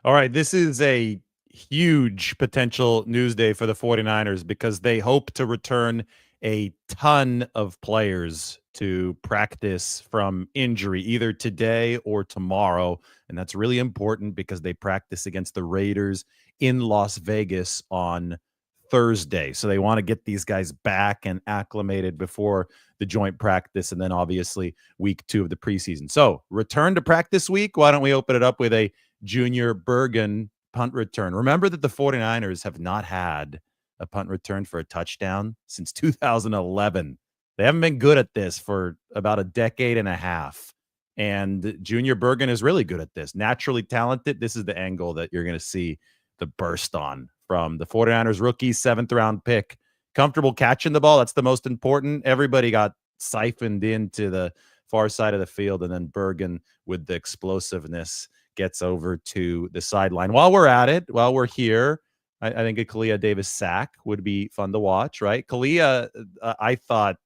All right, this is a huge potential news day for the 49ers because they hope to return a ton of players to practice from injury either today or tomorrow. And that's really important because they practice against the Raiders in Las Vegas on Thursday. So they want to get these guys back and acclimated before the joint practice and then obviously week 2 of the preseason. So return to practice week. Why don't we open it up with a Junior Bergen punt return? Remember that the 49ers have not had a punt return for a touchdown since 2011. They haven't been good at this for about a decade and a half. And Junior Bergen is really good at this. Naturally talented. This is the angle that you're going to see the burst on from the 49ers rookie 7th round pick. Comfortable catching the ball. That's the most important. Everybody got siphoned into the far side of the field, and then Bergen with the explosiveness gets over to the sideline. While we're at it, while we're here, I think a Kalia Davis sack would be fun to watch, right? Kalia, I thought,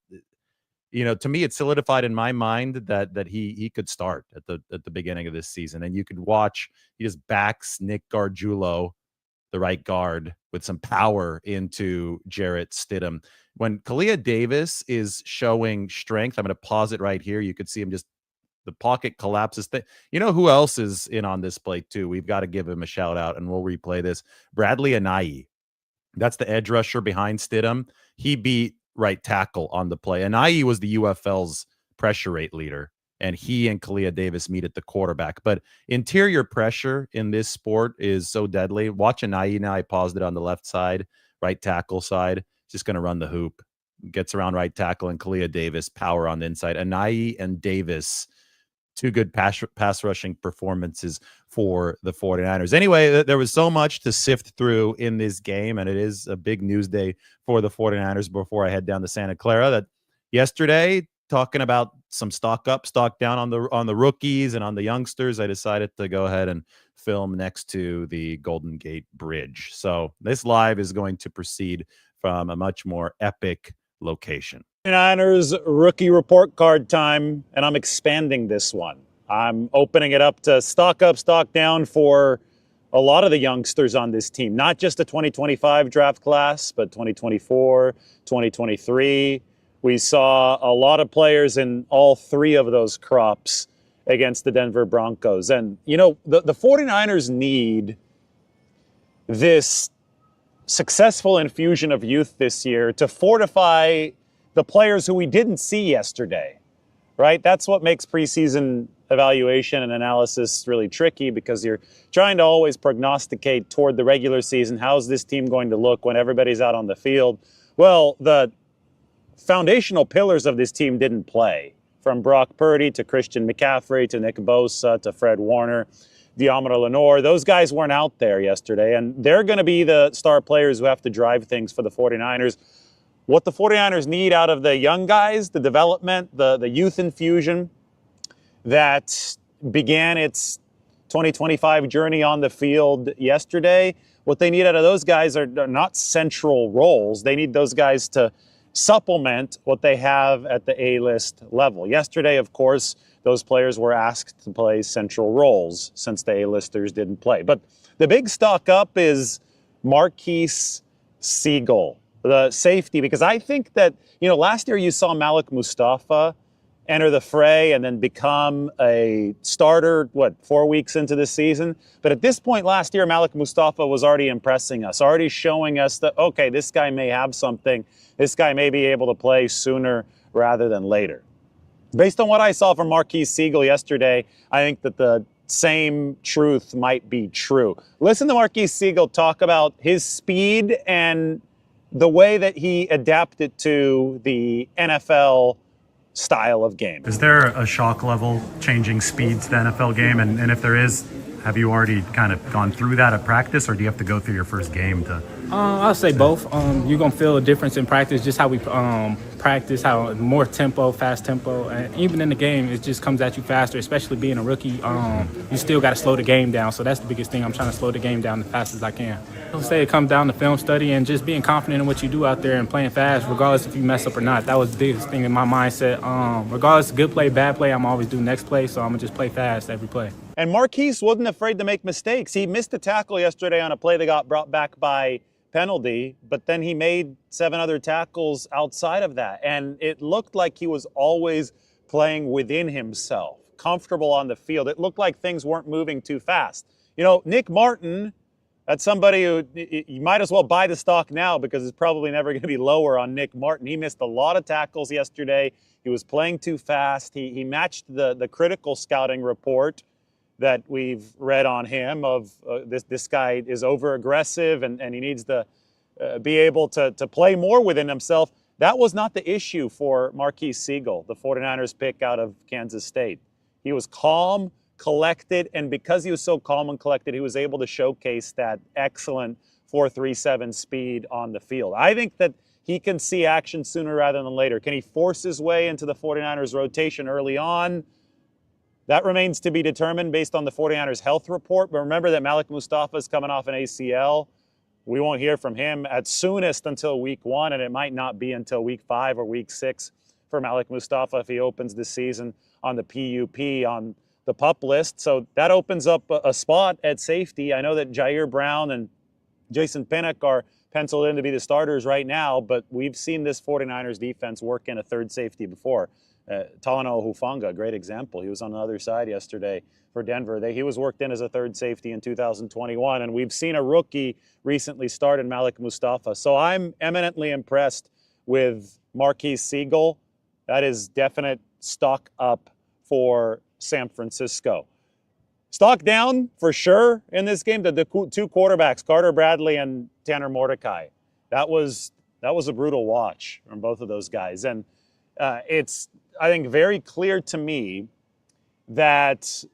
to me, it solidified in my mind that he could start at the beginning of this season, and you could watch. He just backs Nick Gargiulo, the right guard, with some power into Jarrett Stidham. When Kalia Davis is showing strength, I'm going to pause it right here. You could see him just, the pocket collapses. You know who else is in on this play too? We've got to give him a shout out, and we'll replay this. Bradley Aiyuk. That's the edge rusher behind Stidham. He beat right tackle on the play. Aiyuk was the UFL's pressure rate leader, and he and Kalia Davis meet at the quarterback. But interior pressure in this sport is so deadly. Watch Aiyuk now. I paused it on the left side, right tackle side. Just going to run the hoop. Gets around right tackle, and Kalia Davis, power on the inside. Aiyuk and Davis, two good pass rushing performances for the 49ers. Anyway, there was so much to sift through in this game, and it is a big news day for the 49ers before I head down to Santa Clara. That yesterday, talking about some stock up, stock down on the rookies and on the youngsters, I decided to go ahead and film next to the Golden Gate Bridge. So this live is going to proceed from a much more epic location. 49ers rookie report card time, and I'm expanding this one. I'm opening it up to stock up, stock down for a lot of the youngsters on this team, not just the 2025 draft class, but 2024, 2023. We saw a lot of players in all three of those crops against the Denver Broncos. And, the 49ers need this successful infusion of youth this year to fortify the players who we didn't see yesterday, right? That's what makes preseason evaluation and analysis really tricky, because you're trying to always prognosticate toward the regular season. How's this team going to look when everybody's out on the field? Well, the foundational pillars of this team didn't play, from Brock Purdy to Christian McCaffrey to Nick Bosa to Fred Warner, Deommodore Lenoir. Those guys weren't out there yesterday, and they're going to be the star players who have to drive things for the 49ers. What the 49ers need out of the young guys, the development, the youth infusion that began its 2025 journey on the field yesterday, what they need out of those guys are not central roles. They need those guys to supplement what they have at the A-list level. Yesterday, of course, those players were asked to play central roles since the A-listers didn't play. But the big stock up is Marquise Siegel, the safety, because I think that, last year you saw Malik Mustafa enter the fray and then become a starter, 4 weeks into the season? But at this point last year, Malik Mustafa was already impressing us, already showing us that, okay, this guy may have something. This guy may be able to play sooner rather than later. Based on what I saw from Marquise Siegel yesterday, I think that the same truth might be true. Listen to Marquise Siegel talk about his speed and the way that he adapted to the NFL style of game. Is there a shock level changing speed to the NFL game? And if there is, have you already kind of gone through that at practice, or do you have to go through your first game to? I'll say both. You're going to feel a difference in practice, just how we practice, how more tempo, fast tempo. And even in the game, it just comes at you faster, especially being a rookie. You still got to slow the game down. So that's the biggest thing. I'm trying to slow the game down as fast as I can. I'll say it comes down to film study and just being confident in what you do out there and playing fast, regardless if you mess up or not. That was the biggest thing in my mindset. Regardless of good play, bad play, I'm always do next play. So I'm going to just play fast every play. And Marquise wasn't afraid to make mistakes. He missed a tackle yesterday on a play that got brought back by penalty, but then he made 7 other tackles outside of that. And it looked like he was always playing within himself, comfortable on the field. It looked like things weren't moving too fast. You know, Nick Martin, that's somebody who you might as well buy the stock now because it's probably never going to be lower on Nick Martin. He missed a lot of tackles yesterday. He was playing too fast. He matched the critical scouting report that we've read on him of this guy is over aggressive and he needs to be able to play more within himself. That was not the issue for Marquise Siegel, the 49ers pick out of Kansas State. He was calm, collected, and because he was so calm and collected, he was able to showcase that excellent 4.37 speed on the field. I think that he can see action sooner rather than later. Can he force his way into the 49ers rotation early on? That remains to be determined based on the 49ers health report. But remember that Malik Mustafa is coming off an ACL. We won't hear from him at soonest until week 1, and it might not be until week 5 or week 6 for Malik Mustafa if he opens this season on the PUP, on the PUP list. So that opens up a spot at safety. I know that Jair Brown and Jason Pinnock are penciled in to be the starters right now, but we've seen this 49ers defense work in a third safety before. Talanoa Hufanga, great example. He was on the other side yesterday for Denver. He was worked in as a third safety in 2021, and we've seen a rookie recently start in Malik Mustafa. So I'm eminently impressed with Marquise Siegel. That is definite stock up for San Francisco. Stock down for sure in this game. The 2 quarterbacks, Carter Bradley and Tanner Mordecai. That was a brutal watch from both of those guys. And it's, I think, very clear to me that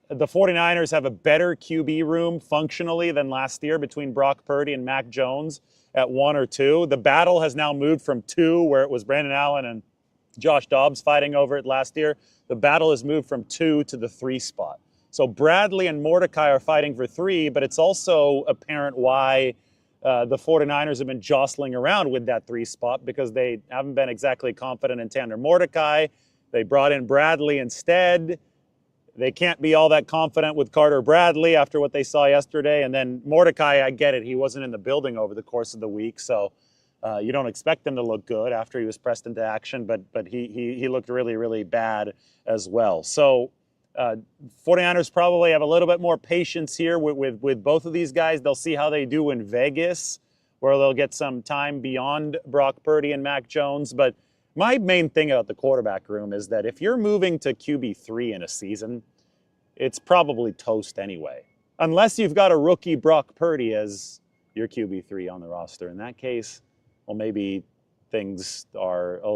the 49ers have a better QB room functionally than last year between Brock Purdy and Mac Jones at 1 or 2. The battle has now moved from 2, where it was Brandon Allen and Josh Dobbs fighting over it last year. The battle has moved from 2 to the 3 spot. So Bradley and Mordecai are fighting for 3, but it's also apparent why the 49ers have been jostling around with that 3 spot because they haven't been exactly confident in Tanner Mordecai. They brought in Bradley instead. They can't be all that confident with Carter Bradley after what they saw yesterday. And then Mordecai, I get it. He wasn't in the building over the course of the week, so you don't expect him to look good after he was pressed into action, but he looked really, really bad as well. So 49ers probably have a little bit more patience here with both of these guys. They'll see how they do in Vegas, where they'll get some time beyond Brock Purdy and Mac Jones. But my main thing about the quarterback room is that if you're moving to QB3 in a season, it's probably toast anyway. Unless you've got a rookie Brock Purdy as your QB3 on the roster. In that case, well, maybe things are a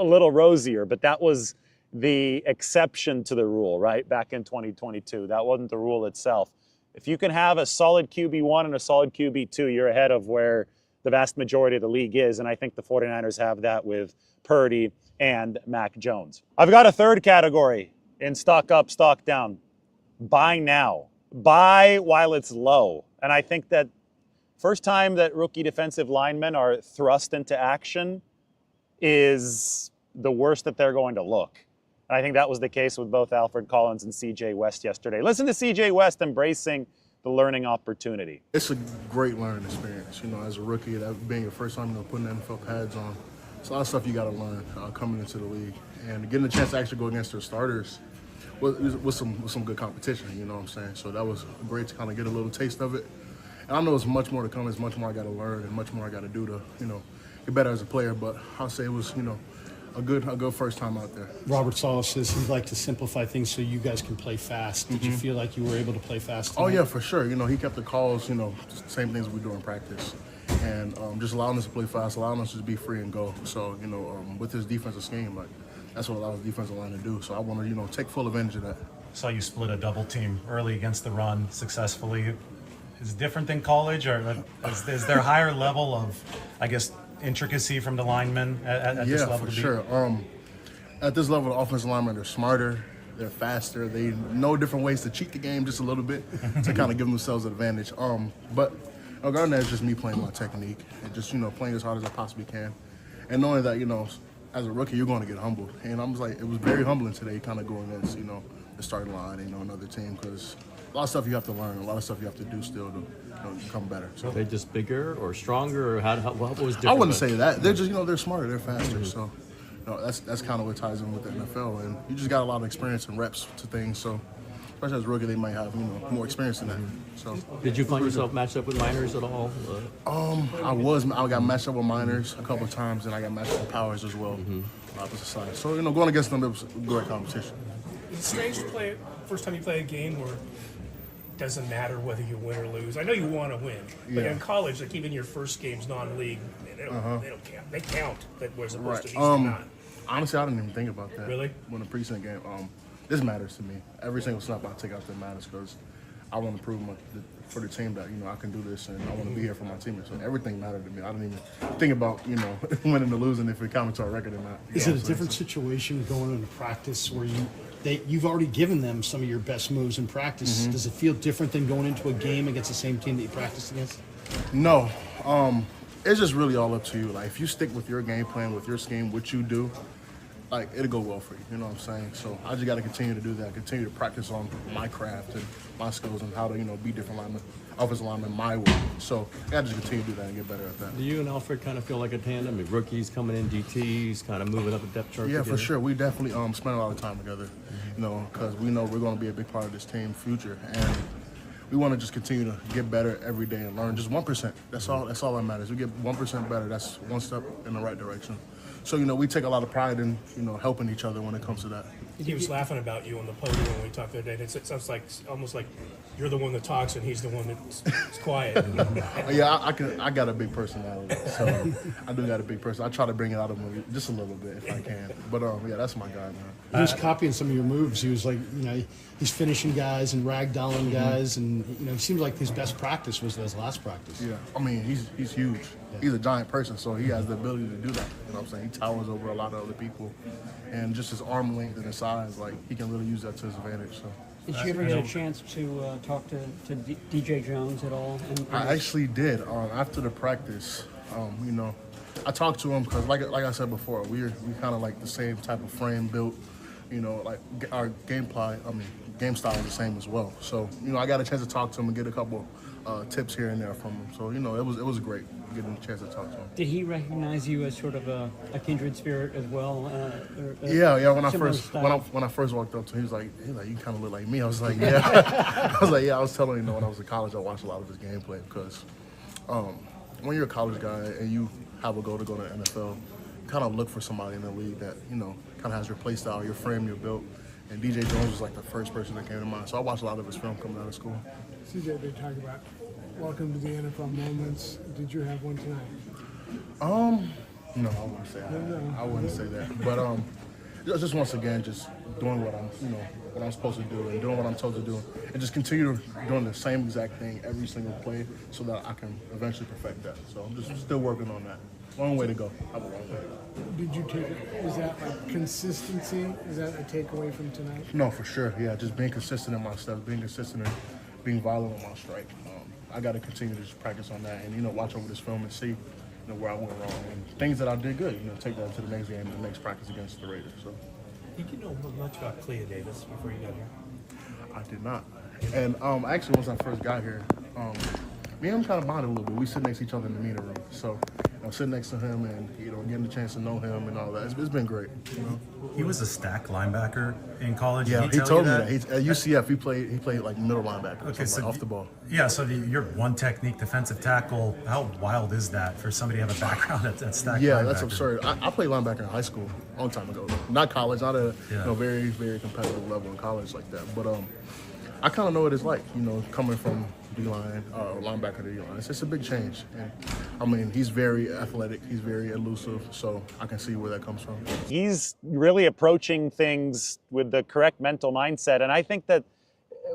little rosier, but that was the exception to the rule, right? Back in 2022. That wasn't the rule itself. If you can have a solid QB1 and a solid QB2, you're ahead of where the vast majority of the league is, and I think the 49ers have that with Purdy and Mac Jones. I've got a third category in stock up, stock down. Buy now. Buy while it's low. And I think that first time that rookie defensive linemen are thrust into action is the worst that they're going to look. And I think that was the case with both Alfred Collins and C.J. West yesterday. Listen to C.J. West embracing the learning opportunity. It's a great learning experience, as a rookie, that being your first time, putting NFL pads on. It's a lot of stuff you got to learn coming into the league. And getting a chance to actually go against their starters with some good competition, you know what I'm saying? So that was great to kind of get a little taste of it. And I know there's much more to come. There's much more I got to learn and much more I got to do to, get better as a player. But I'll say it was, a good first time out there. Robert Saleh says he'd like to simplify things so you guys can play fast. Did you feel like you were able to play fast tonight? Oh, yeah, for sure. He kept the calls, same things we do in practice. And just allowing us to play fast, allowing us to be free and go. So, with his defensive scheme, that's what allows the defensive line to do. So I want to, take full advantage of that. Saw you split a double team early against the run successfully. Is it different than college, or is there higher level of, I guess, intricacy from the linemen at this level? Yeah, for sure. At this level, the offensive linemen, they're smarter, they're faster, they know different ways to cheat the game just a little bit to kind of give themselves an advantage. But regarding that, it's just me playing my technique and just, playing as hard as I possibly can. And knowing that, as a rookie, you're going to get humbled. And I was like, it was very humbling today kind of going against, the starting line, another team, because a lot of stuff you have to learn, a lot of stuff you have to do still to become better. So Are they just bigger or stronger, or what was different? I wouldn't say that. They're just, they're smarter, they're faster. So, that's kind of what ties in with the NFL, and you just got a lot of experience and reps to things. So, especially as a rookie, they might have more experience in that. So, Did you find yourself matched up with minors at all? I got matched up with minors a couple of times, and I got matched up with powers as well. Opposite side. So, going against them, it was great competition. It's strange to play first time you play a game where it doesn't matter whether you win or lose. I know you want to win, but in college, like even your first game's non-league, they don't count. They count, that whereas opposed to these do not. Honestly, I didn't even think about that. Really? When the preseason game, this matters to me. Every single snap I take out there matters because I want to prove for the team that I can do this and I want to be here for my teammates. So everything mattered to me. I didn't even think about winning or losing if it counted to our record or not. Is it a different situation going into practice where you've already given them some of your best moves in practice? Does it feel different than going into a game against the same team that you practiced against? No. It's just really all up to you. Like, if you stick with your game plan, with your scheme, what you do, like, it'll go well for you. You know what I'm saying? So I just got to continue to do that, continue to practice on my craft and my skills and how to, be different linemen, offensive linemen my way. So I got to just continue to do that and get better at that. Do you and Alfred kind of feel like a tandem? Rookies coming in, DTs, kind of moving up the depth chart? Yeah, together? for sure. We definitely spend a lot of time together, because we know we're going to be a big part of this team future. And we want to just continue to get better every day and learn just 1%. That's all that matters. We get 1% better. That's one step in the right direction. So, we take a lot of pride in, helping each other when it comes to that. He was laughing about you on the podium when we talked the other day. It sounds like almost like you're the one that talks and he's the one that's quiet. Yeah, I got a big personality, so I do got a big person. I try to bring it out of him just a little bit if I can. But yeah, that's my guy, man. He was copying some of your moves. He was like, he's finishing guys and ragdolling guys, and it seems like his best practice was his last practice. Yeah, I mean he's huge. Yeah. He's a giant person, so he has the ability to do that. You know what I'm saying? He towers over a lot of other people, and just his arm length and his size, like he can really use that to his advantage. So. Did you ever get a chance to talk to DJ Jones at all? I actually did. After the practice, I talked to him because, like I said before, we kind of like the same type of frame built. Like our game style is the same as well. So, I got a chance to talk to him and get a couple tips here and there from him. So, it was great getting a chance to talk to him. Did he recognize you as sort of a kindred spirit as well? Yeah. When I first walked up to him, he was like, you kind of look like me. I was like, yeah. I was telling him, when I was in college, I watched a lot of his gameplay because when you're a college guy and you have a goal to go to the NFL, kind of look for somebody in the league that, kind of has your play style, your frame, your built. And DJ Jones was like the first person that came to mind. So I watched a lot of his film coming out of school. CJ, they talk about welcome to the NFL moments. Did you have one tonight? No, I wouldn't say I wouldn't say that. But just once again, just doing what I'm supposed to do and doing what I'm told to do, and just continue doing the same exact thing every single play so that I can eventually perfect that. So I'm just still working on that. Long way to go. I have a long way to go. Did you take it? Is that like consistency? Is that a takeaway from tonight? No, for sure. Yeah, just being consistent in my steps, being consistent in being violent on my strike. I got to continue to just practice on that and, watch over this film and see, where I went wrong and things that I did good, take that to the next game and the next practice against the Raiders. So. Did you know much about Kalia Davis before you got here? I did not. And actually, once I first got here, me and him kind of bonded a little bit. We sit next to each other in the meeting room. So I'm sitting next to him and, getting the chance to know him and all that. It's been great. He was a stack linebacker in college. Yeah, he told me that. At UCF, he played like middle linebacker, okay, so off the ball. Yeah, so you're one technique defensive tackle. How wild is that for somebody to have a background at stack linebacker? Yeah, that's absurd. I played linebacker in high school a long time ago. Not college, not a very, very competitive level in college like that. But I kind of know what it's like, coming from D-line or linebacker to D-line. It's a big change. And he's very athletic. He's very elusive. So I can see where that comes from. He's really approaching things with the correct mental mindset. And I think that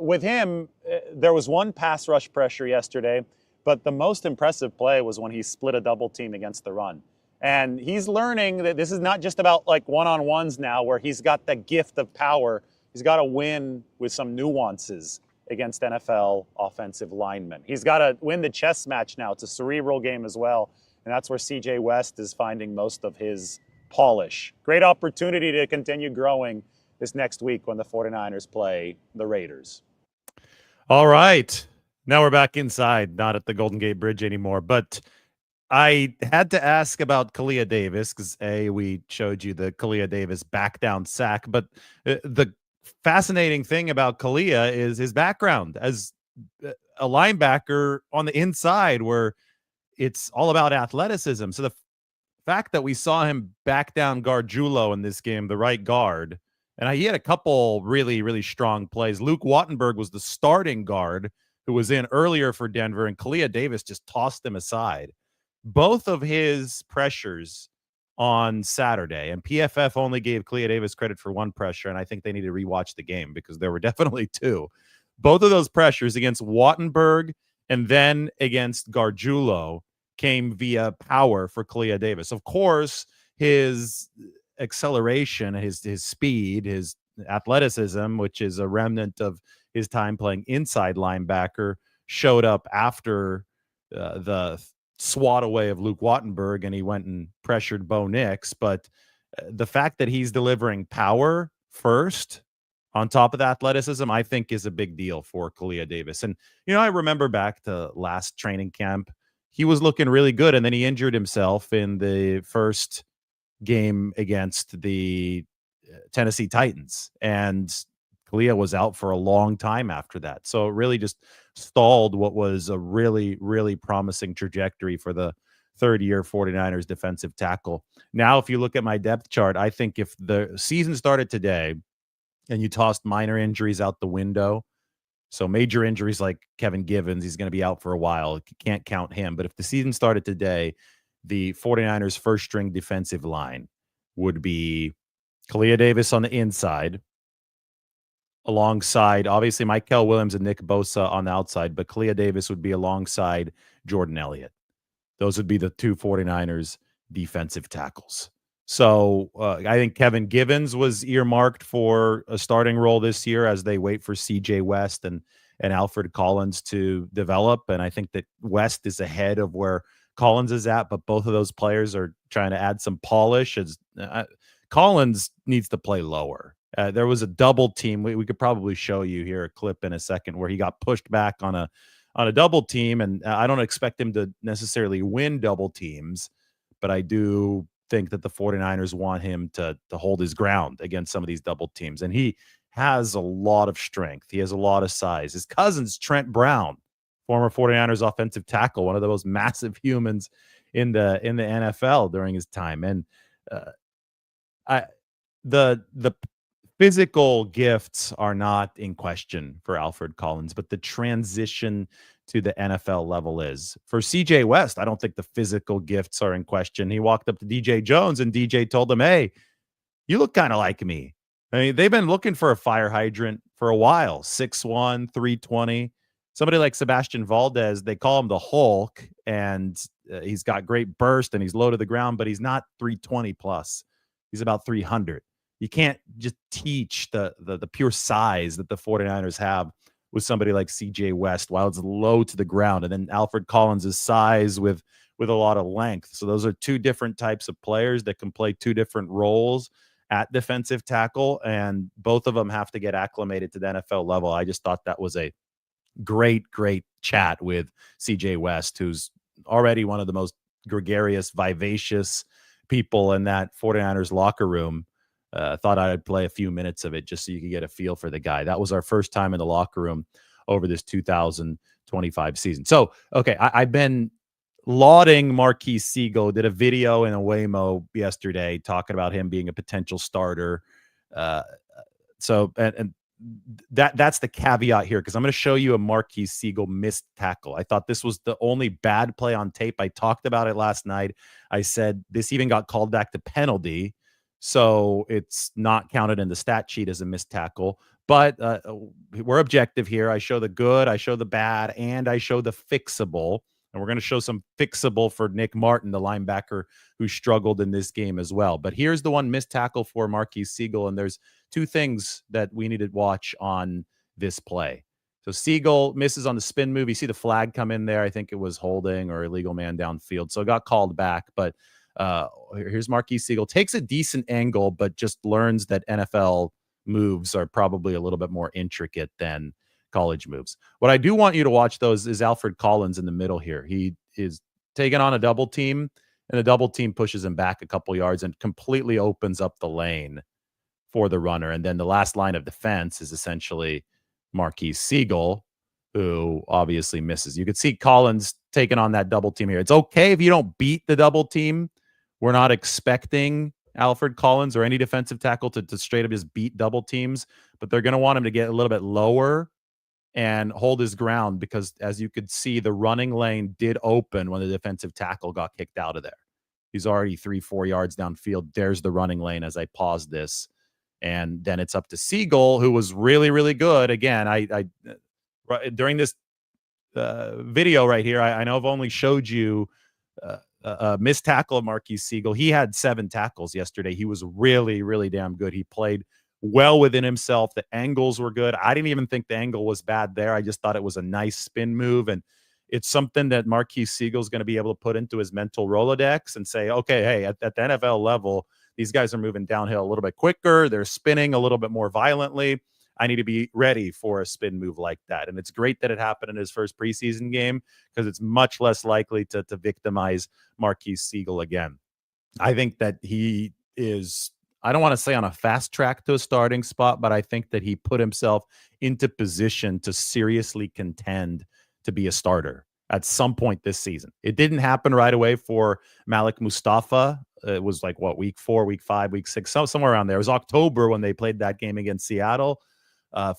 with him, there was one pass rush pressure yesterday, but the most impressive play was when he split a double team against the run. And he's learning that this is not just about like one-on-ones now where he's got the gift of power. He's got to win with some nuances against NFL offensive linemen. He's got to win the chess match now. It's a cerebral game as well, and that's where CJ West is finding most of his polish. Great opportunity to continue growing this next week when the 49ers play the Raiders. All right. Now we're back inside, not at the Golden Gate Bridge anymore. But I had to ask about Kalia Davis because, we showed you the Kalia Davis back down sack. But the fascinating thing about Kalia is his background as a linebacker on the inside, where it's all about athleticism. So the fact that we saw him back down guard Julo in this game, the right guard, and he had a couple really, really strong plays. Luke Wattenberg was the starting guard who was in earlier for Denver, and Kalia Davis just tossed him aside. Both of his pressures on Saturday, and PFF only gave Kalia Davis credit for one pressure, and I think they need to rewatch the game because there were definitely two. Both of those pressures against Wattenberg and then against Gargiulo came via power for Kalia Davis. Of course, his acceleration, his speed, his athleticism, which is a remnant of his time playing inside linebacker, showed up after the swat away of Luke Wattenberg, and he went and pressured Bo Nix. But the fact that he's delivering power first on top of the athleticism, I think is a big deal for Kalia Davis. And, I remember back to last training camp, he was looking really good, and then he injured himself in the first game against the Tennessee Titans, and Kalia was out for a long time after that. So it really just stalled what was a really, really promising trajectory for the third-year 49ers defensive tackle. Now, if you look at my depth chart, I think if the season started today and you tossed minor injuries out the window, so major injuries like Kevin Givens, he's going to be out for a while. You can't count him. But if the season started today, the 49ers first-string defensive line would be Kalia Davis on the inside, alongside, obviously, Michael Williams and Nick Bosa on the outside, but Kalia Davis would be alongside Jordan Elliott. Those would be the two 49ers defensive tackles. So I think Kevin Givens was earmarked for a starting role this year as they wait for CJ West and Alfred Collins to develop. And I think that West is ahead of where Collins is at, but both of those players are trying to add some polish. Collins needs to play lower. There was a double team. We could probably show you here a clip in a second where he got pushed back on a double team, and I don't expect him to necessarily win double teams, but I do think that the 49ers want him to hold his ground against some of these double teams. And he has a lot of strength. He has a lot of size. His cousin's Trent Brown, former 49ers offensive tackle, one of the most massive humans in the NFL during his time. And the physical gifts are not in question for Alfred Collins, but the transition to the NFL level is. For CJ West, I don't think the physical gifts are in question. He walked up to DJ Jones, and DJ told him, "Hey, you look kind of like me." I mean, they've been looking for a fire hydrant for a while. 6'1", 320. Somebody like Sebastian Valdez, they call him the Hulk, and he's got great burst, and he's low to the ground, but he's not 320 plus. He's about 300. You can't just teach the pure size that the 49ers have with somebody like CJ West while it's low to the ground. And then Alfred Collins' size with a lot of length. So those are two different types of players that can play two different roles at defensive tackle, and both of them have to get acclimated to the NFL level. I just thought that was a great chat with CJ West, who's already one of the most gregarious, vivacious people in that 49ers locker room. Thought I'd play a few minutes of it just so you could get a feel for the guy. That was our first time in the locker room over this 2025 season. So, okay, I've been lauding Marquise Siegel. Did a video in a Waymo yesterday talking about him being a potential starter. So that's the caveat here, because I'm going to show you a Marquise Siegel missed tackle. I thought this was the only bad play on tape. I talked about it last night. I said this even got called back to penalty, so it's not counted in the stat sheet as a missed tackle. But we're objective here. I show the good, I show the bad, and I show the fixable. And we're going to show some fixable for Nick Martin, the linebacker who struggled in this game as well. But here's the one missed tackle for Marquise Siegel, and there's two things that we need to watch on this play. So Siegel misses on the spin move. You see the flag come in there. I think it was holding or illegal man downfield. So it got called back. But here's Marquise Siegel. Takes a decent angle, but just learns that NFL moves are probably a little bit more intricate than college moves. What I do want you to watch, though, is Alfred Collins in the middle here. He is taking on a double team, and the double team pushes him back a couple yards and completely opens up the lane for the runner. And then the last line of defense is essentially Marquise Siegel, who obviously misses. You could see Collins taking on that double team here. It's okay if you don't beat the double team. We're not expecting Alfred Collins or any defensive tackle to straight up just beat double teams, but they're going to want him to get a little bit lower and hold his ground because, as you could see, the running lane did open when the defensive tackle got kicked out of there. He's already 3-4 yards downfield. There's the running lane as I pause this. And then it's up to Siegel, who was really, really good. Again, I during this video right here, I know I've only showed you a missed tackle of Marquise Siegel. He had 7 tackles yesterday. He was really, really damn good. He played well within himself. The angles were good. I didn't even think the angle was bad there. I just thought it was a nice spin move. And it's something that Marquise Siegel is going to be able to put into his mental Rolodex and say, okay, hey, at the NFL level, these guys are moving downhill a little bit quicker. They're spinning a little bit more violently. I need to be ready for a spin move like that. And it's great that it happened in his first preseason game because it's much less likely to victimize Marquise Siegel again. I think that he is, I don't want to say on a fast track to a starting spot, but I think that he put himself into position to seriously contend to be a starter at some point this season. It didn't happen right away for Malik Mustafa. It was like, what, week 4, week 5, week 6, somewhere around there. It was October when they played that game against Seattle.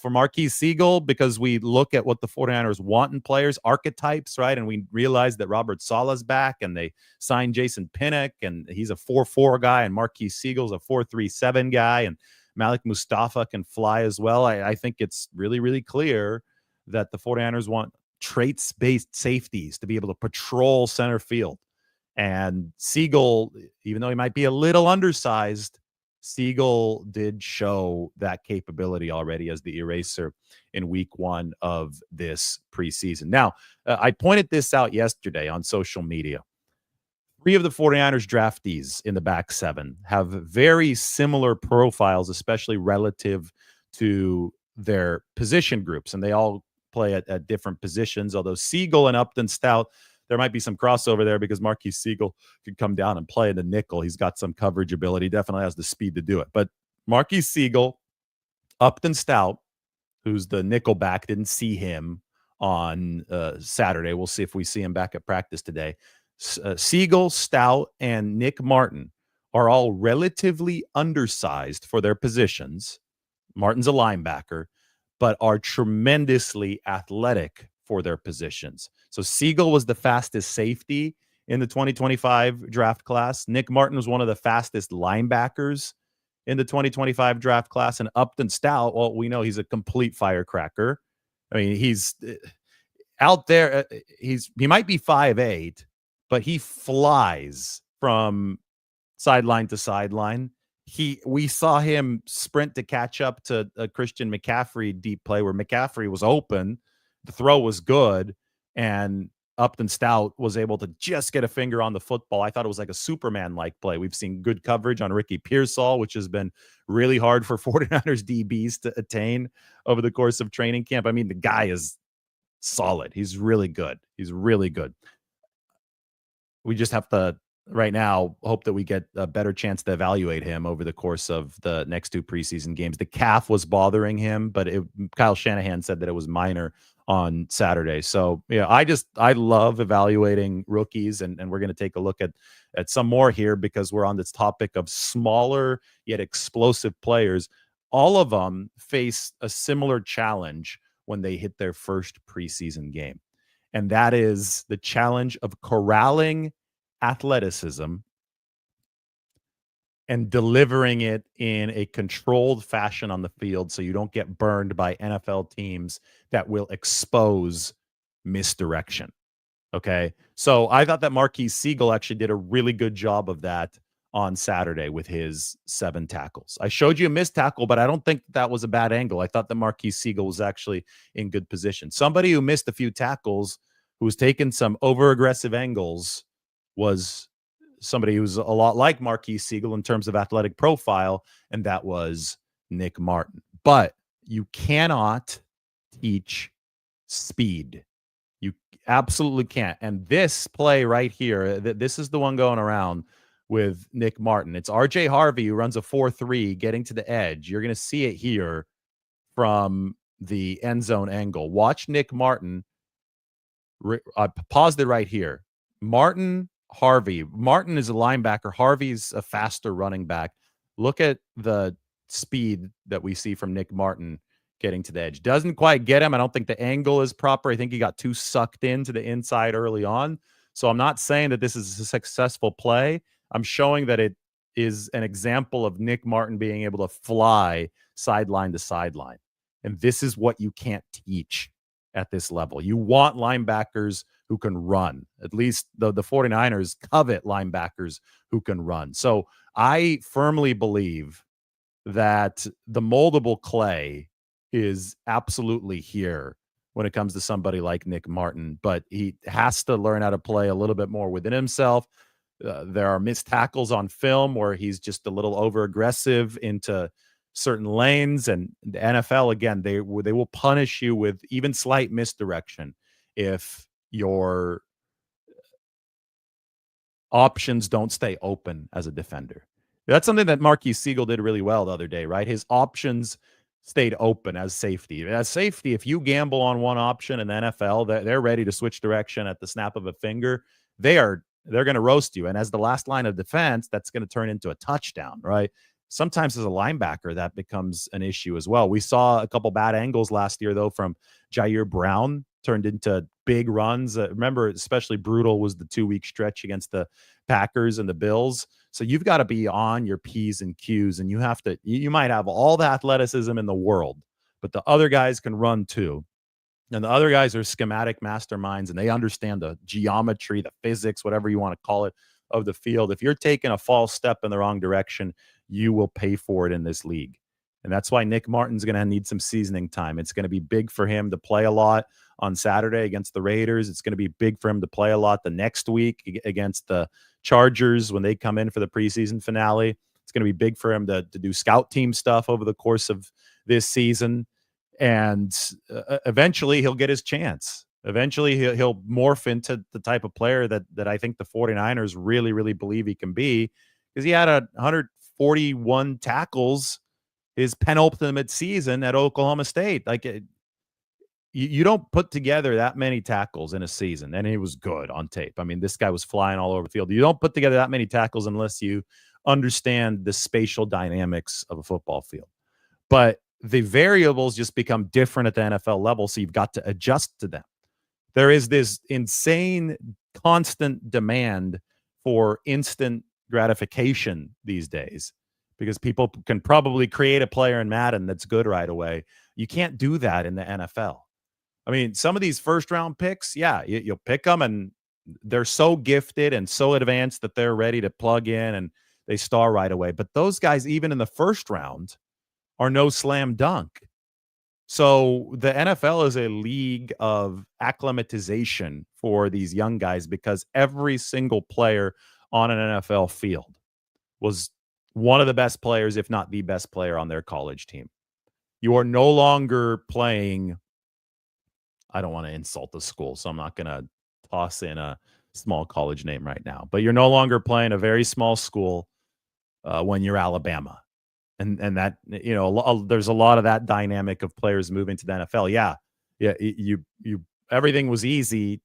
For Marquise Siegel, because we look at what the 49ers want in players, archetypes, right? And we realize that Robert Saleh's back and they signed Jason Pinnock and he's a 4-4 guy and Marquise Siegel's a 4-3-7 guy and Malik Mustafa can fly as well. I think it's really, really clear that the 49ers want traits-based safeties to be able to patrol center field. And Siegel, even though he might be a little undersized, Siegel did show that capability already as the eraser in week 1 of this preseason. Now, I pointed this out yesterday on social media. 3 of the 49ers draftees in the back 7 have very similar profiles, especially relative to their position groups, and they all play at different positions, although Siegel and Upton Stout, there might be some crossover there because Marquise Siegel could come down and play in the nickel. He's got some coverage ability, definitely has the speed to do it. But Marquise Siegel, Upton Stout, who's the nickel back, didn't see him on Saturday. We'll see if we see him back at practice today. Siegel, Stout, and Nick Martin are all relatively undersized for their positions. Martin's a linebacker, but are tremendously athletic for their positions. So Siegel was the fastest safety in the 2025 draft class. Nick Martin was one of the fastest linebackers in the 2025 draft class. And Upton Stout, well, we know he's a complete firecracker. I mean, he's out there. He might be 5'8", but he flies from sideline to sideline. We saw him sprint to catch up to a Christian McCaffrey deep play where McCaffrey was open. The throw was good, and Upton Stout was able to just get a finger on the football. I thought it was like a Superman-like play. We've seen good coverage on Ricky Pearsall, which has been really hard for 49ers DBs to attain over the course of training camp. I mean, the guy is solid. He's really good. He's really good. We just have to, right now, hope that we get a better chance to evaluate him over the course of the next 2 preseason games. The calf was bothering him, but Kyle Shanahan said that it was minor on Saturday. So, yeah, I love evaluating rookies, and we're going to take a look at some more here because we're on this topic of smaller yet explosive players. All of them face a similar challenge when they hit their first preseason game, and that is the challenge of corralling athleticism and delivering it in a controlled fashion on the field so you don't get burned by NFL teams that will expose misdirection. Okay. So I thought that Marquise Siegel actually did a really good job of that on Saturday with his 7 tackles. I showed you a missed tackle, but I don't think that was a bad angle. I thought that Marquise Siegel was actually in good position. Somebody who missed a few tackles, who was taking some over-aggressive angles, was somebody who's a lot like Marquise Siegel in terms of athletic profile, and that was Nick Martin. But you cannot teach speed. You absolutely can't. And this play right here, this is the one going around with Nick Martin. It's RJ Harvey who runs a 4-3 getting to the edge. You're going to see it here from the end zone angle. Watch Nick Martin. I paused it right here. Martin, Harvey. Martin is a linebacker. Harvey's a faster running back. Look at the speed that we see from Nick Martin getting to the edge. Doesn't quite get him. I don't think the angle is proper. I think he got too sucked into the inside early on. So I'm not saying that this is a successful play. I'm showing that it is an example of Nick Martin being able to fly sideline to sideline. And this is what you can't teach at this level. You want linebackers who can run. At least the 49ers covet linebackers who can run. So I firmly believe that the moldable clay is absolutely here when it comes to somebody like Nick Martin, but he has to learn how to play a little bit more within himself. There are missed tackles on film where he's just a little over aggressive into certain lanes, and the NFL, again, they will punish you with even slight misdirection if your options don't stay open as a defender. That's something that Marquise Siegel did really well the other day, right? His options stayed open as safety. As safety, if you gamble on one option in the NFL, they're ready to switch direction at the snap of a finger. They're going to roast you. And as the last line of defense, that's going to turn into a touchdown, right? Sometimes as a linebacker, that becomes an issue as well. We saw a couple bad angles last year, though, from Jair Brown, turned into big runs. Remember, especially brutal was the 2-week stretch against the Packers and the Bills. So you've got to be on your P's and Q's, and you might have all the athleticism in the world, but the other guys can run too. And the other guys are schematic masterminds, and they understand the geometry, the physics, whatever you want to call it, of the field. If you're taking a false step in the wrong direction, you will pay for it in this league. And that's why Nick Martin's going to need some seasoning time. It's going to be big for him to play a lot on Saturday against the Raiders. It's going to be big for him to play a lot the next week against the Chargers when they come in for the preseason finale. It's going to be big for him to do scout team stuff over the course of this season. And eventually he'll get his chance. Eventually he'll morph into the type of player that I think the 49ers really, really believe he can be, because he had 141 tackles his penultimate season at Oklahoma State. Like, you don't put together that many tackles in a season, and he was good on tape. I mean, this guy was flying all over the field. You don't put together that many tackles unless you understand the spatial dynamics of a football field. But the variables just become different at the NFL level, so you've got to adjust to them. There is this insane constant demand for instant gratification these days, because people can probably create a player in Madden that's good right away. You can't do that in the NFL. I mean, some of these first-round picks, yeah, you'll pick them, and they're so gifted and so advanced that they're ready to plug in and they star right away. But those guys, even in the first round, are no slam dunk. So the NFL is a league of acclimatization for these young guys, because every single player on an NFL field was one of the best players, if not the best player on their college team. You are no longer playing, I don't want to insult the school, so I'm not going to toss in a small college name right now, but you're no longer playing a very small school when you're Alabama. And that, there's a lot of that dynamic of players moving to the NFL. Yeah. You everything was easy,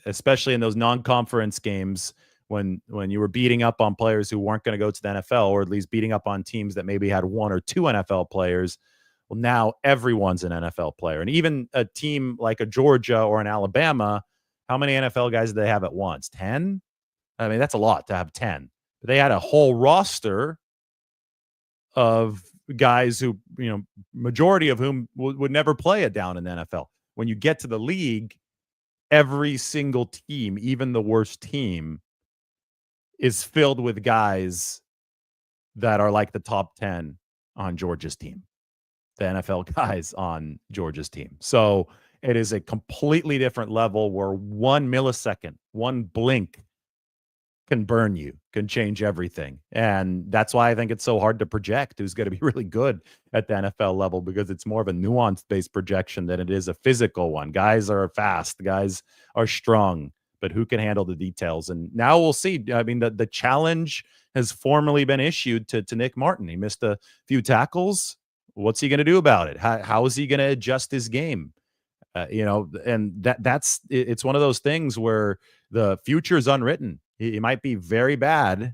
especially in those non-conference games when you were beating up on players who weren't going to go to the NFL, or at least beating up on teams that maybe had one or two NFL players. Well, now everyone's an NFL player. And even a team like a Georgia or an Alabama, how many NFL guys did they have at once? 10? I mean, that's a lot to have 10. But they had a whole roster of guys who, majority of whom would never play it down in the NFL. When you get to the league, every single team, even the worst team, is filled with guys that are like the top 10 on Georgia's team, the NFL guys on Georgia's team. So it is a completely different level where 1 millisecond, one blink can burn you, can change everything. And that's why I think it's so hard to project who's going to be really good at the NFL level, because it's more of a nuance-based projection than it is a physical one. Guys are fast, guys are strong, but who can handle the details? And now we'll see. I mean, the challenge has formally been issued to Nick Martin. He missed a few tackles. What's he going to do about it? How is he going to adjust his game? And it's one of those things where the future is unwritten. He might be very bad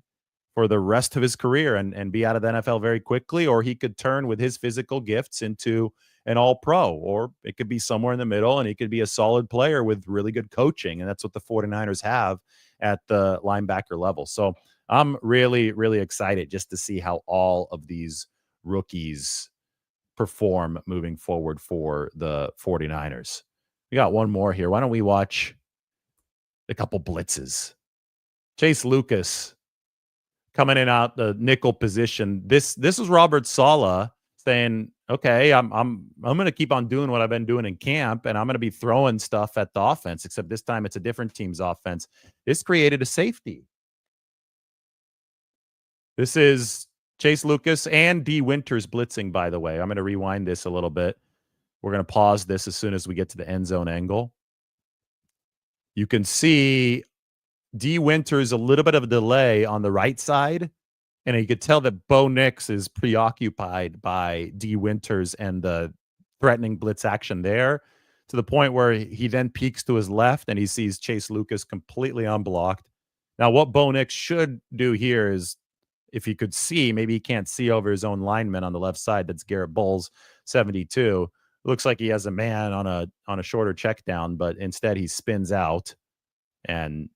for the rest of his career and be out of the NFL very quickly, or he could turn with his physical gifts into an all-pro, or it could be somewhere in the middle and he could be a solid player with really good coaching. And that's what the 49ers have at the linebacker level. So I'm really, really excited just to see how all of these rookies perform moving forward for the 49ers. We got one more here. Why don't we watch a couple blitzes? Chase Lucas coming in out the nickel position. This is Robert Saleh saying, okay, I'm going to keep on doing what I've been doing in camp, and I'm going to be throwing stuff at the offense, except this time it's a different team's offense. This created a safety. This is Chase Lucas and D. Winters blitzing, by the way. I'm going to rewind this a little bit. We're going to pause this as soon as we get to the end zone angle. You can see D. Winters a little bit of a delay on the right side, and you could tell that Bo Nix is preoccupied by D. Winters and the threatening blitz action there, to the point where he then peeks to his left and he sees Chase Lucas completely unblocked. Now, what Bo Nix should do here is, if he could see, maybe he can't see over his own lineman on the left side. That's Garrett Bowles, 72. It looks like he has a man on a shorter check down, but instead he spins out and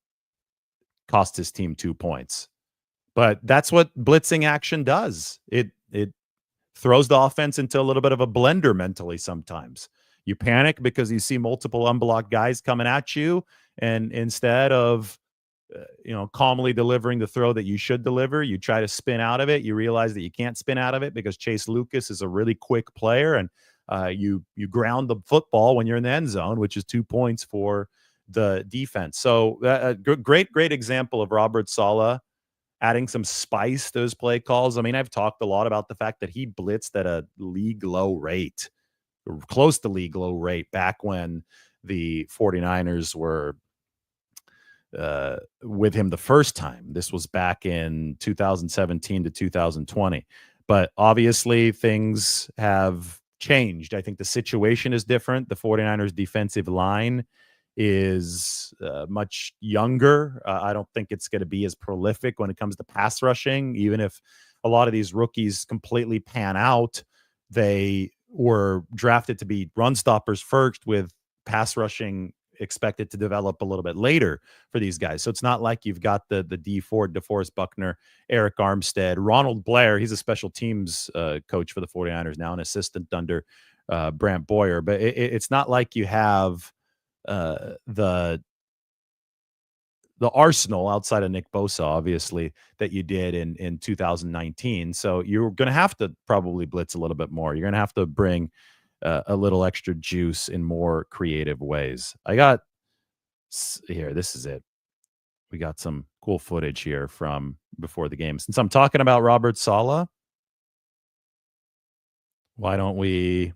cost his team 2 points. But that's what blitzing action does. It throws the offense into a little bit of a blender mentally sometimes. You panic because you see multiple unblocked guys coming at you, and instead of calmly delivering the throw that you should deliver, you try to spin out of it. You realize that you can't spin out of it because Chase Lucas is a really quick player, and you ground the football when you're in the end zone, which is 2 points for the defense. So a great example of Robert Saleh adding some spice to his play calls. I mean, I've talked a lot about the fact that he blitzed at a league low rate, close to league low rate, back when the 49ers were with him the first time. This was back in 2017 to 2020. But obviously things have changed. I think the situation is different. The 49ers defensive line is much younger. I don't think it's going to be as prolific when it comes to pass rushing. Even if a lot of these rookies completely pan out, they were drafted to be run stoppers first, with pass rushing expected to develop a little bit later for these guys. So it's not like you've got the D Ford, DeForest Buckner, Eric Armstead, Ronald Blair. He's a special teams coach for the 49ers now, an assistant under Brant Boyer. But it's not like you have the arsenal outside of Nick Bosa, obviously, that you did in 2019. So you're going to have to probably blitz a little bit more. You're going to have to bring a little extra juice in more creative ways. I got here. This is it. We got some cool footage here from before the game. Since I'm talking about Robert Saleh, why don't we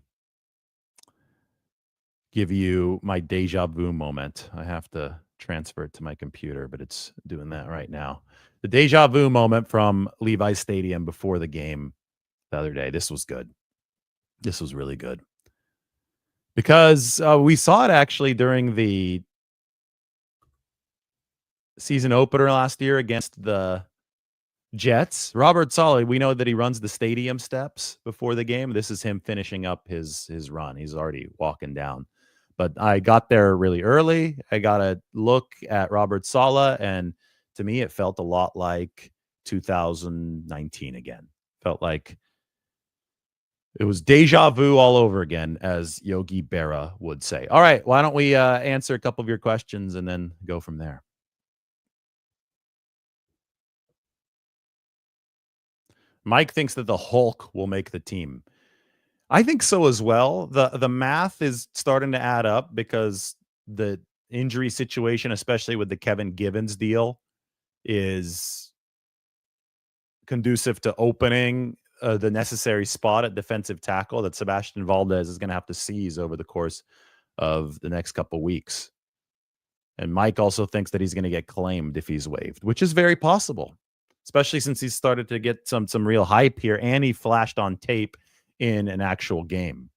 give you my deja vu moment? I have to transfer it to my computer, but it's doing that right now. The deja vu moment from Levi's Stadium before the game the other day. This was good. This was really good. Because we saw it actually during the season opener last year against the Jets. Robert Saleh, we know that he runs the stadium steps before the game. This is him finishing up his run. He's already walking down. But I got there really early. I got a look at Robert Saleh, and to me, it felt a lot like 2019 again. Felt like it was deja vu all over again, as Yogi Berra would say. All right, why don't we answer a couple of your questions and then go from there? Mike thinks that the Hulk will make the team. I think so as well. The math is starting to add up because the injury situation, especially with the Kevin Givens deal, is conducive to opening the necessary spot at defensive tackle that Sebastian Valdez is going to have to seize over the course of the next couple weeks. And Mike also thinks that he's going to get claimed if he's waived, which is very possible, especially since he's started to get some real hype here, and he flashed on tape in an actual game.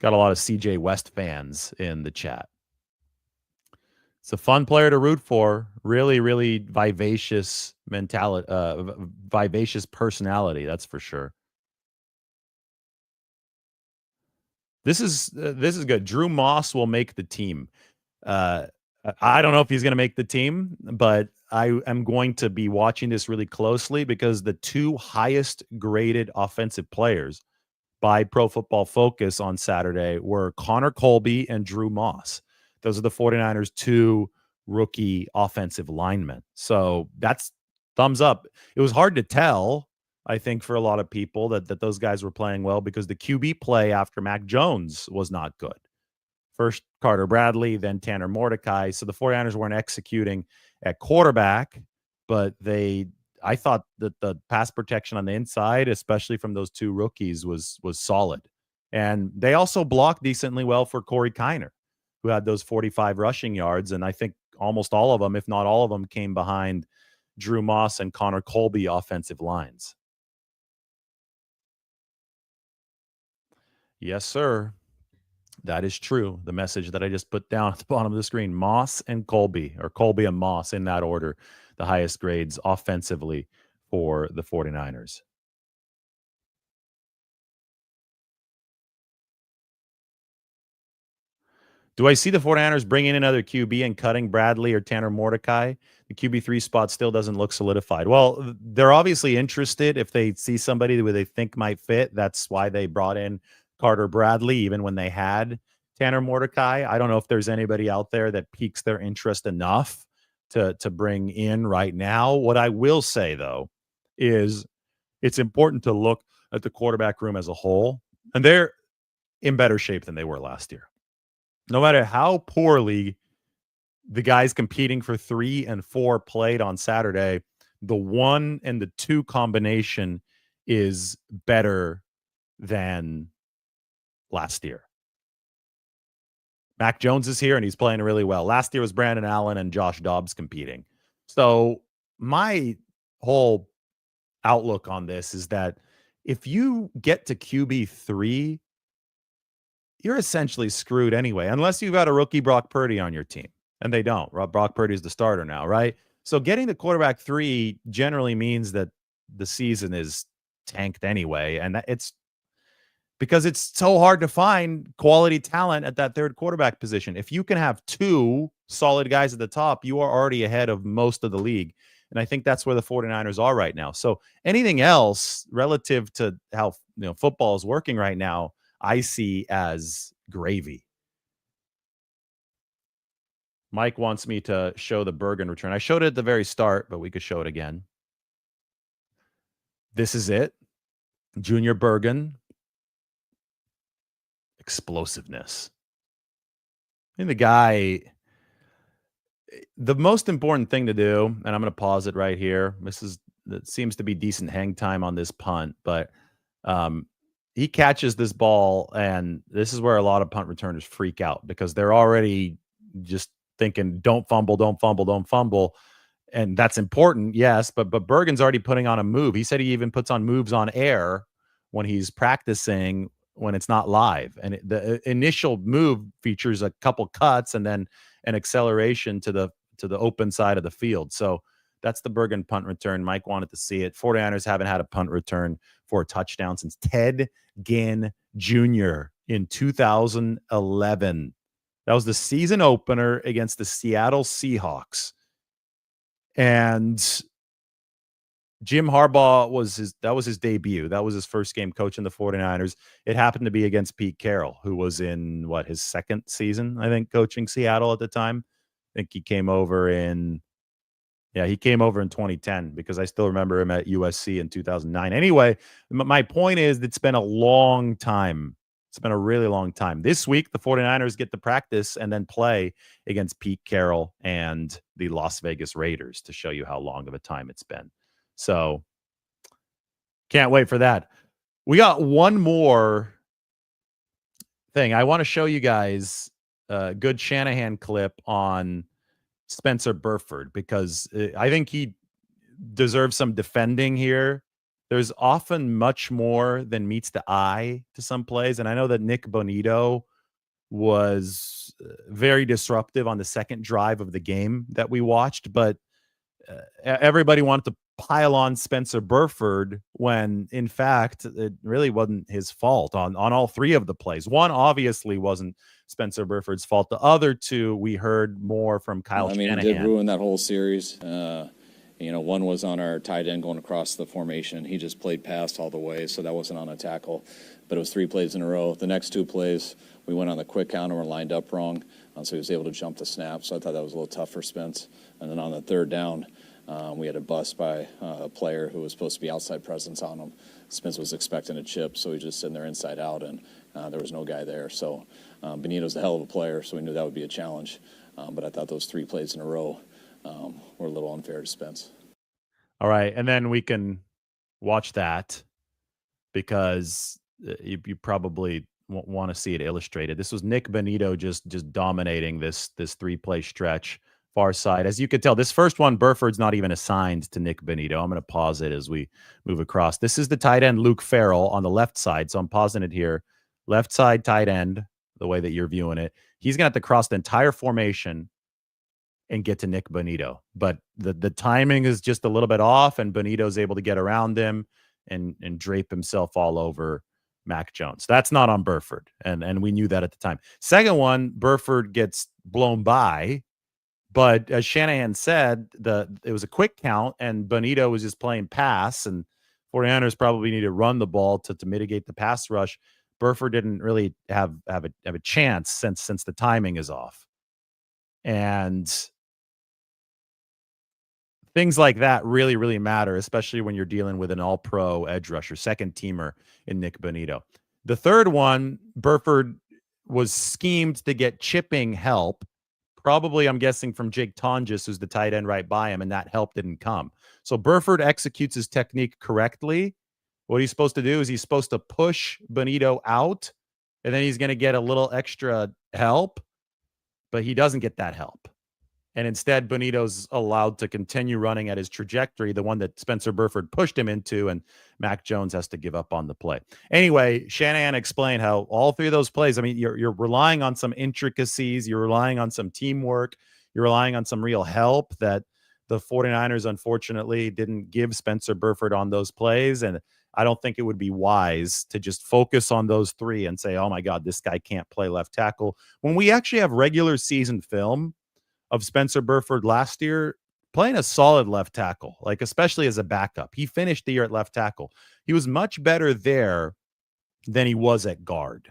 Got a lot of CJ West fans in the chat. It's a fun player to root for. Really, really vivacious mentality, vivacious personality. That's for sure. This is good. Drew Moss will make the team. I don't know if he's going to make the team, but I am going to be watching this really closely because the two highest graded offensive players by Pro Football Focus on Saturday were Connor Colby and Drew Moss. Those are the 49ers' two rookie offensive linemen. So that's thumbs up. It was hard to tell, I think, for a lot of people that those guys were playing well because the QB play after Mac Jones was not good. First Carter Bradley, then Tanner Mordecai. So the 49ers weren't executing at quarterback, but I thought that the pass protection on the inside, especially from those two rookies, was solid. And they also blocked decently well for Corey Kiner, who had those 45 rushing yards. And I think almost all of them, if not all of them, came behind Drew Moss and Connor Colby offensive lines. Yes, sir. That is true. The message that I just put down at the bottom of the screen, Moss and Colby, or Colby and Moss in that order, the highest grades offensively for the 49ers. Do I see the 49ers bringing in another QB and cutting Bradley or Tanner Mordecai? The QB3 spot still doesn't look solidified. Well, they're obviously interested if they see somebody who they think might fit. That's why they brought in Carter Bradley, even when they had Tanner Mordecai. I don't know if there's anybody out there that piques their interest enough to bring in right now. What I will say, though, is it's important to look at the quarterback room as a whole, and they're in better shape than they were last year. No matter how poorly the guys competing for 3 and 4 played on Saturday, the 1 and the 2 combination is better than last year. Mac Jones is here, and he's playing really well. Last year was Brandon Allen and Josh Dobbs competing. So my whole outlook on this is that if you get to QB3, you're essentially screwed anyway, unless you've got a rookie Brock Purdy on your team. And they don't. Brock Purdy's the starter now, right? So getting the quarterback 3 generally means that the season is tanked anyway. And it's because it's so hard to find quality talent at that third quarterback position. If you can have 2 solid guys at the top, you are already ahead of most of the league. And I think that's where the 49ers are right now. So anything else relative to how football is working right now, I see as gravy. Mike wants me to show the Bergen return. I showed it at the very start, but we could show it again. This is it. Junior Bergen. Explosiveness. And the most important thing to do, and I'm going to pause it right here. It seems to be decent hang time on this punt, but he catches this ball, and this is where a lot of punt returners freak out because they're already just thinking, don't fumble, don't fumble, don't fumble. And that's important, yes, but Bergen's already putting on a move. He said he even puts on moves on air when he's practicing when it's not live. And the initial move features a couple cuts and then an acceleration to the open side of the field. So that's the Bergen punt return. Mike wanted to see it. 49ers haven't had a punt return for a touchdown since Ted Ginn Jr. in 2011. That was the season opener against the Seattle Seahawks. And Jim Harbaugh was his debut. That was his first game coaching the 49ers. It happened to be against Pete Carroll, who was in his second season, I think, coaching Seattle at the time. I think he came over in 2010 because I still remember him at USC in 2009. Anyway, my point is it's been a long time It's been a really long time. This week, the 49ers get to practice and then play against Pete Carroll and the Las Vegas Raiders to show you how long of a time it's been. So can't wait for that. We got one more thing. I want to show you guys a good Shanahan clip on Spencer Burford because I think he deserves some defending here. There's often much more than meets the eye to some plays. And I know that Nick Bonito was very disruptive on the second drive of the game that we watched, but everybody wanted to pile on Spencer Burford when, in fact, it really wasn't his fault on all three of the plays. One obviously wasn't Spencer Burford's fault. The other two, we heard more from Kyle Shanahan. It did ruin that whole series. One was on our tight end going across the formation. He just played past all the way, so that wasn't on a tackle. But it was 3 plays in a row. The next 2 plays, we went on the quick counter and were lined up wrong, so he was able to jump the snap. So I thought that was a little tough for Spence. And then on the third down, we had a bust by a player who was supposed to be outside presence on him. Spence was expecting a chip, so he just sitting there inside out, and there was no guy there. So Benito's a hell of a player, so we knew that would be a challenge. But I thought those 3 plays in a row were a little unfair to Spence. All right, and then we can watch that because you probably want to see it illustrated. This was Nick Bonito just dominating this 3-play stretch far side. As you could tell, this first one, Burford's not even assigned to Nick Bonito. I'm going to pause it as we move across. This is the tight end Luke Farrell on the left side, so I'm pausing it here. Left side tight end, the way that you're viewing it. He's going to have to cross the entire formation and get to Nick Bonito. But the timing is just a little bit off, and Bonito's able to get around him and drape himself all over Mac Jones. That's not on Burford, and we knew that at the time. Second one, Burford gets blown by, but as Shanahan said, it was a quick count, and Bonito was just playing pass, and 49ers probably need to run the ball to mitigate the pass rush. Burford didn't really have a chance since the timing is off. And things like that really, really matter, especially when you're dealing with an all-pro edge rusher, second teamer in Nick Bonito. The third one, Burford was schemed to get chipping help, probably, I'm guessing, from Jake Tonjes, who's the tight end right by him, and that help didn't come. So Burford executes his technique correctly. What he's supposed to do is he's supposed to push Bonito out, and then he's going to get a little extra help, but he doesn't get that help. And instead, Bonito's allowed to continue running at his trajectory, the one that Spencer Burford pushed him into, and Mac Jones has to give up on the play. Anyway, Shanahan explained how all 3 of those plays, I mean, you're relying on some intricacies, you're relying on some teamwork, you're relying on some real help that the 49ers, unfortunately, didn't give Spencer Burford on those plays. And I don't think it would be wise to just focus on those 3 and say, oh my God, this guy can't play left tackle, when we actually have regular season film of Spencer Burford last year playing a solid left tackle, like especially as a backup. He finished the year at left tackle. He was much better there than he was at guard.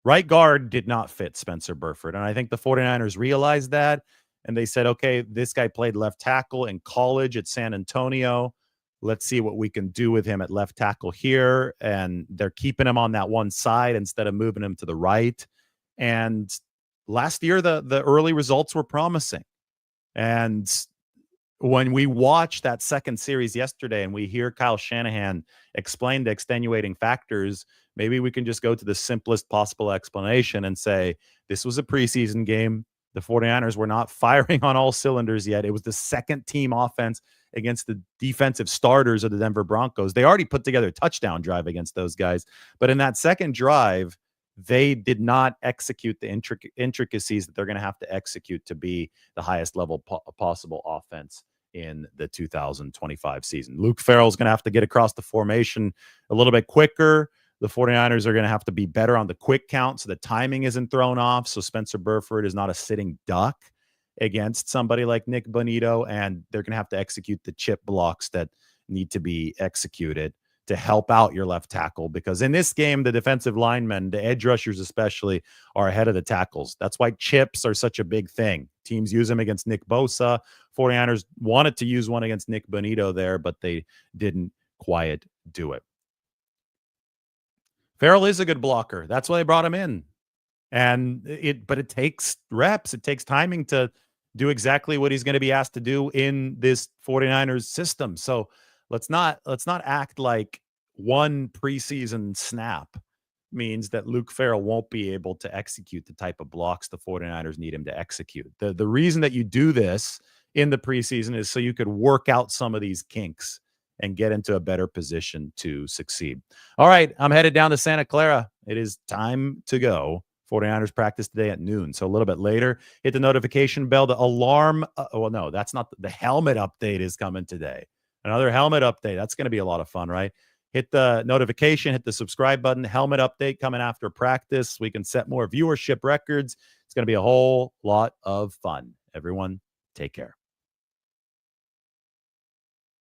Right guard did not fit Spencer Burford. And I think the 49ers realized that, and they said, okay, this guy played left tackle in college at San Antonio. Let's see what we can do with him at left tackle here. And they're keeping him on that one side instead of moving him to the right. And last year, the early results were promising. And when we watch that second series yesterday and we hear Kyle Shanahan explain the extenuating factors, maybe we can just go to the simplest possible explanation and say, this was a preseason game. The 49ers were not firing on all cylinders yet. It was the second team offense against the defensive starters of the Denver Broncos. They already put together a touchdown drive against those guys. But in that second drive, they did not execute the intricacies that they're going to have to execute to be the highest level possible offense in the 2025 season. Luke Farrell's going to have to get across the formation a little bit quicker. The 49ers are going to have to be better on the quick count so the timing isn't thrown off. So Spencer Burford is not a sitting duck against somebody like Nick Bonito, and they're going to have to execute the chip blocks that need to be executed to help out your left tackle, because in this game, the defensive linemen, the edge rushers especially, are ahead of the tackles. That's why chips are such a big thing. Teams use them against Nick Bosa. 49ers wanted to use one against Nick Bonito there, but they didn't quite do it. Farrell is a good blocker. That's why they brought him in. But it takes reps. It takes timing to do exactly what he's going to be asked to do in this 49ers system. So let's not act like one preseason snap means that Luke Farrell won't be able to execute the type of blocks the 49ers need him to execute. The reason that you do this in the preseason is so you could work out some of these kinks and get into a better position to succeed. All right, I'm headed down to Santa Clara. It is time to go. 49ers practice today at noon. So a little bit later, hit the notification bell. The alarm. Well, no, that's not the helmet update is coming today. Another helmet update. That's going to be a lot of fun, right? Hit the notification, hit the subscribe button. Helmet update coming after practice. We can set more viewership records. It's going to be a whole lot of fun. Everyone, take care.